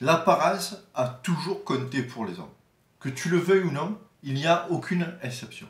L'apparence a toujours compté pour les hommes. Que tu le veuilles ou non, il n'y a aucune exception.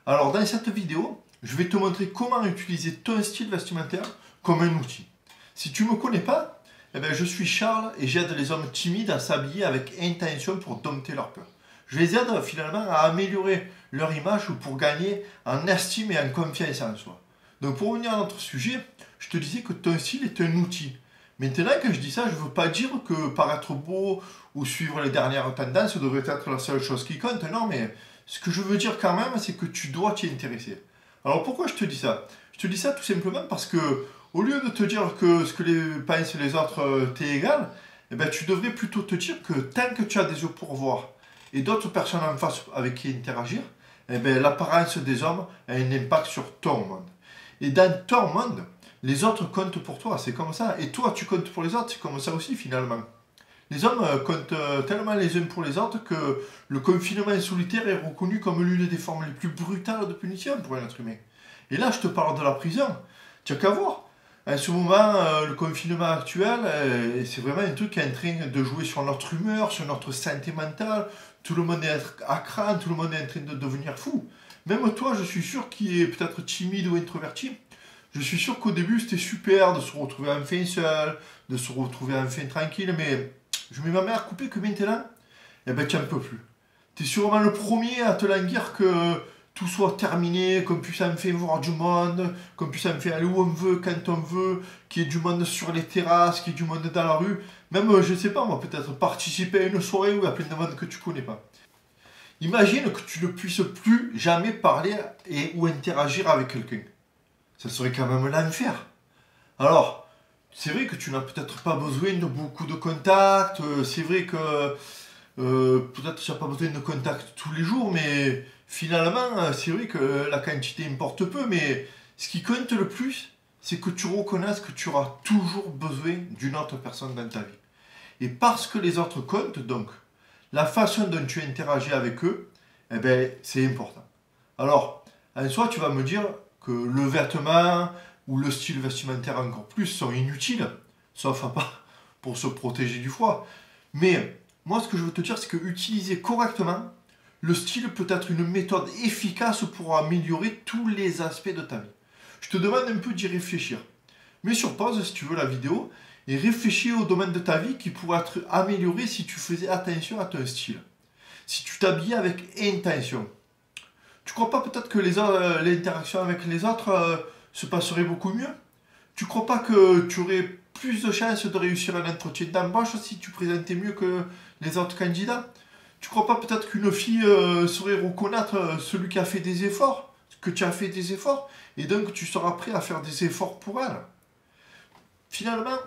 Alors dans cette vidéo, je vais te montrer comment utiliser ton style vestimentaire comme un outil. Si tu ne me connais pas, je suis Charles et j'aide les hommes timides à s'habiller avec intention pour dompter leur peur. Je les aide finalement à améliorer leur image pour gagner en estime et en confiance en soi. Donc pour revenir à notre sujet, je te disais que ton style est un outil. Maintenant, quand je dis ça, je ne veux pas dire que paraître beau ou suivre les dernières tendances devrait être la seule chose qui compte. Non, mais ce que je veux dire quand même, c'est que tu dois t'y intéresser. Alors pourquoi je te dis ça? Je te dis ça tout simplement parce que, au lieu de te dire que ce que pensent les autres t'est égal, tu devrais plutôt te dire que tant que tu as des yeux pour voir et d'autres personnes en face avec qui interagir, l'apparence des hommes a un impact sur ton monde. Et dans ton monde, les autres comptent pour toi, c'est comme ça. Et toi, tu comptes pour les autres, c'est comme ça aussi finalement. Les hommes comptent tellement les uns pour les autres que le confinement solitaire est reconnu comme l'une des formes les plus brutales de punition pour un être humain. Et là, je te parle de la prison. Tu n'as qu'à voir. En ce moment, le confinement actuel, c'est vraiment un truc qui est en train de jouer sur notre humeur, sur notre santé mentale. Tout le monde est à cran, tout le monde est en train de devenir fou. Même toi, je suis sûr, qui est peut-être timide ou introverti, je suis sûr qu'au début, c'était super de se retrouver enfin seul, de se retrouver enfin tranquille, mais je mets ma main à couper que maintenant, tu n'en peux plus. Tu es sûrement le premier à te languir que tout soit terminé, qu'on puisse enfin voir du monde, qu'on puisse enfin aller où on veut, quand on veut, qu'il y ait du monde sur les terrasses, qu'il y ait du monde dans la rue. Même, je ne sais pas, moi, peut-être participer à une soirée où il y a plein de monde que tu ne connais pas. Imagine que tu ne puisses plus jamais parler ou interagir avec quelqu'un. Ça serait quand même l'enfer. Alors, c'est vrai que tu n'as peut-être pas besoin de beaucoup de contacts, c'est vrai que peut-être tu n'as pas besoin de contacts tous les jours, mais finalement, c'est vrai que la quantité importe peu, mais ce qui compte le plus, c'est que tu reconnaisses que tu auras toujours besoin d'une autre personne dans ta vie. Et parce que les autres comptent, donc, la façon dont tu interagis avec eux, c'est important. Alors, en soi, tu vas me dire que le vêtement ou le style vestimentaire encore plus sont inutiles, sauf à part pour se protéger du froid. Mais moi, ce que je veux te dire, c'est que utiliser correctement, le style peut être une méthode efficace pour améliorer tous les aspects de ta vie. Je te demande un peu d'y réfléchir. Mets sur pause, si tu veux, la vidéo, et réfléchis au domaine de ta vie qui pourrait être amélioré si tu faisais attention à ton style. Si tu t'habillais avec intention. Tu crois pas peut-être que l'interaction avec les autres se passerait beaucoup mieux? Tu crois pas que tu aurais plus de chances de réussir un entretien d'embauche si tu présentais mieux que les autres candidats? Tu crois pas peut-être qu'une fille saurait reconnaître celui qui a fait des efforts, que tu as fait des efforts, et donc tu seras prêt à faire des efforts pour elle? Finalement,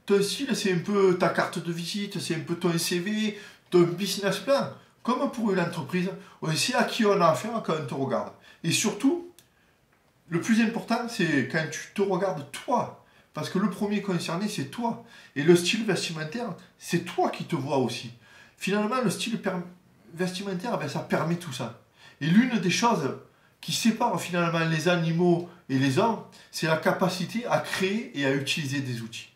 ton style, c'est un peu ta carte de visite, c'est un peu ton CV, ton business plan. Comme pour une entreprise, on sait à qui on a affaire quand on te regarde. Et surtout, le plus important, c'est quand tu te regardes toi. Parce que le premier concerné, c'est toi. Et le style vestimentaire, c'est toi qui te vois aussi. Finalement, le style vestimentaire, ça permet tout ça. Et l'une des choses qui sépare finalement les animaux et les hommes, c'est la capacité à créer et à utiliser des outils.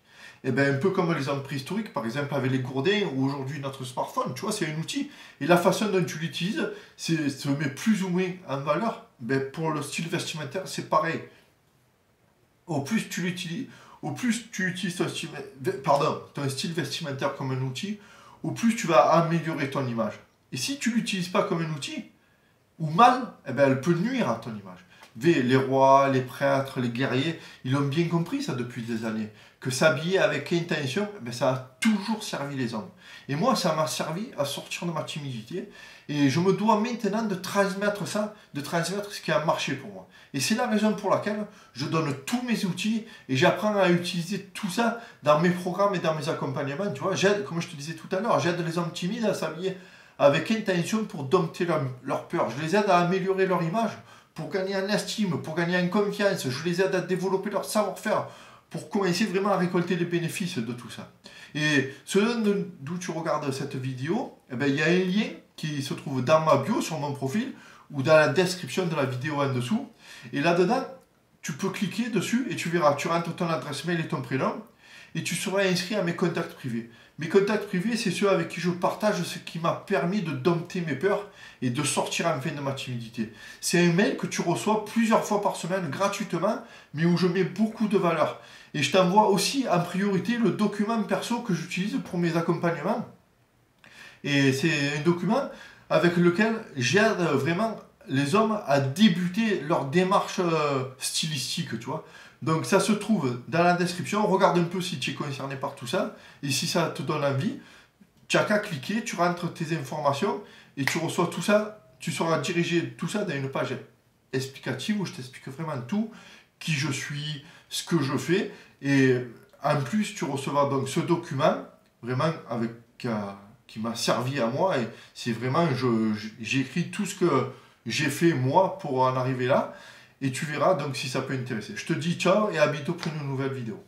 Un peu comme les hommes préhistoriques, par exemple avec les gourdins ou aujourd'hui notre smartphone, tu vois, c'est un outil. Et la façon dont tu l'utilises, se met plus ou moins en valeur. Pour le style vestimentaire, c'est pareil. Au plus tu utilises ton style vestimentaire comme un outil, au plus tu vas améliorer ton image. Et si tu ne l'utilises pas comme un outil, ou mal, elle peut nuire à ton image. Les rois, les prêtres, les guerriers, ils ont bien compris ça depuis des années. Que s'habiller avec intention, ça a toujours servi les hommes. Et moi, ça m'a servi à sortir de ma timidité. Et je me dois maintenant de transmettre ça, de transmettre ce qui a marché pour moi. Et c'est la raison pour laquelle je donne tous mes outils et j'apprends à utiliser tout ça dans mes programmes et dans mes accompagnements. Tu vois, comme je te disais tout à l'heure, j'aide les hommes timides à s'habiller avec intention pour dompter leur peur. Je les aide à améliorer leur image, pour gagner en estime, pour gagner en confiance. Je les aide à développer leur savoir-faire, pour commencer vraiment à récolter les bénéfices de tout ça. Et d'où tu regardes cette vidéo, il y a un lien qui se trouve dans ma bio, sur mon profil, ou dans la description de la vidéo en dessous. Et là-dedans, tu peux cliquer dessus et tu verras, tu rentres ton adresse mail et ton prénom, et tu seras inscrit à mes contacts privés. Mes contacts privés, c'est ceux avec qui je partage ce qui m'a permis de dompter mes peurs et de sortir enfin de ma timidité. C'est un mail que tu reçois plusieurs fois par semaine gratuitement, mais où je mets beaucoup de valeur. Et je t'envoie aussi en priorité le document perso que j'utilise pour mes accompagnements. Et c'est un document avec lequel j'aide vraiment les hommes à débuter leur démarche stylistique, tu vois. Donc ça se trouve dans la description, regarde un peu si tu es concerné par tout ça, et si ça te donne envie, tu n'as qu'à cliquer, tu rentres tes informations, et tu reçois tout ça, tu seras dirigé tout ça dans une page explicative où je t'explique vraiment tout, qui je suis, ce que je fais, et en plus tu recevras donc ce document, vraiment avec... qui m'a servi à moi, et c'est vraiment, j'écris tout ce que j'ai fait moi pour en arriver là, et tu verras donc si ça peut intéresser. Je te dis ciao et à bientôt pour une nouvelle vidéo.